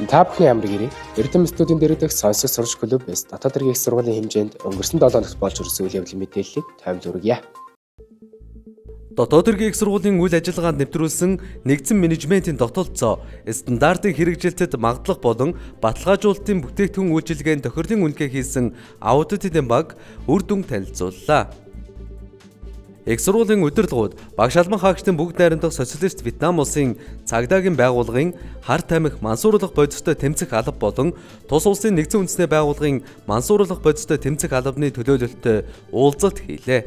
Та бүхний амрыг ирээ. Эрдэм студийн дээрх сонсох сурч клубээс дотоод иргэх сургуулийн хэмжээнд өнгөрсөн 7 хоногт болж ирсэн үйл явдлын мэдээллийг танд хүргье. Дотоод иргэх сургуулийн үйл ажиллагаанд нэвтрүүлсэн нэгдсэн менежментийн тогтолцоо, стандартын хэрэгжилтэд магадлах болон баталгаажуулалтын бүтээгдэхүүн үйлчилгээнд тохирлын үнэлгээ хийсэн аудитын баг үр дүн танилцууллаа. Их сургуулийн удирдлагууд багш албан хаагчдын бүгд найрамдах социалист Вьетнам улсын цагдаагийн байгууллагын харт тамхи мансууруулах бодистой тэмцэх алба болон тус улсын нэгдсэн үндэсний байгууллагын мансууруулах бодистой тэмцэх албаны төлөөлөлтөд уулзалт хийлээ.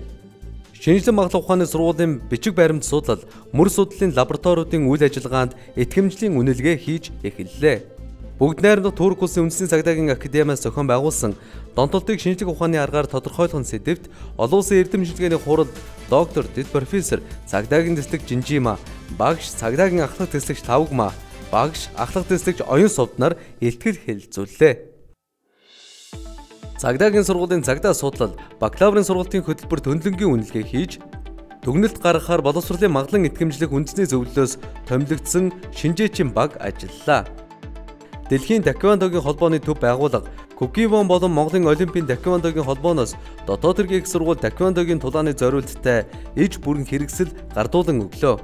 Шинжлэх магадлал ухааны сургуулийн бичиг баримт судлал, мөр судлалын лабораториудын үйл ажиллагаанд итгэмжлийн үнэлгээ хийж эхэллээ. Бүгд найрамдах Турк улсын үндэсний цагдаагийн академиас зохион байгуулсан донтолтыг шинжлэх ухааны аргаар тодорхойлох сэдвт олон улсын эрдэм шинжилгээний хурал доктор, дэд профессор, цагдаагийн дэслэг Жинжима, багш, цагдаагийн ахлах дэслэгч Тавгма, багш, ахлах дэслэгч Оюн Сувд нар илтгэл хэлэлцүүллээ. Цагдаагийн сургуулийн цагдаа судлал, бакалаврын сургалтын хөтөлбөрт хөндлөнгийн үнэлгээ хийж, дүгнэлт гаргахаар боловсролын магадлан итгэмжлэх үндэсний зөвлөлөөс томилогдсон шинжээчийн баг ажиллалаа. Дэлхийн Таквондогийн холбооны төв байгууллага Кукивон болон Монголын Олимпийн Таквондогийн холбооноос дотоод иргэх сургууль Таквондогийн тулааны зориулттай иж бүрэн хэрэгсэл гардуулан өглөө.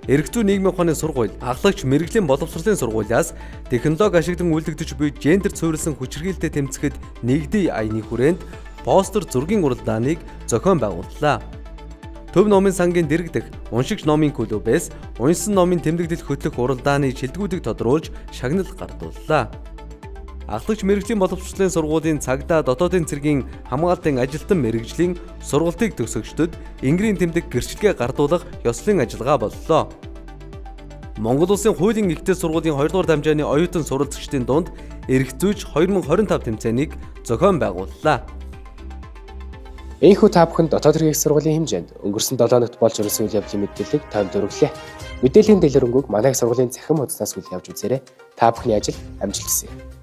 Эрх зүйн нийгмийн ухааны сургууль, ахлагч мэрэгжлийн боловсролын сургуулиас технологи ашиглан үйлдэгдэж буй гендер суурилсан хүчирхийлэлтэд тэмцэхэд нэгдээ аяны хүрээнд постэр зургийн уралдааныг зохион байгууллаа. Төв номын сангийн дэрэгдэх уншигч номын клубээс уншсан номын тэмдэглэл хөтлөх уралдааны шилдэгүүдийг тодруулж шагнал гардууллаа. Ахлагч мэрэгжлийн боловсролын сургуулийн цагдаа дотоодын цэргийн хамгаалтын ажилтан мэрэгжлийн сургалтыг төгсөгчдөд ингэрийн тэмдэг гэрчлэгээ гардуулах ёслолын ажиллагаа боллоо. Монгол улсын хуулийн ихтэй сургуулийн 2 дугаар дамжааны оюутан суралцагчдын дунд эрх зүйч 2025 тэмцээнийг зохион байгууллаа. Энэхүү та бүхэн дотоод иргэх сургуулийн хэмжээнд өнгөрсөн 7 хоногт болж ирсэн үйл явдлын мэдээллийг танд хүргэлээ. Мэдээллийн дэлгэрэнгүй манай сургуулийн захин хуудаснаас үл явж үзээрэй. Та бүхний ажил амжилт хүсье.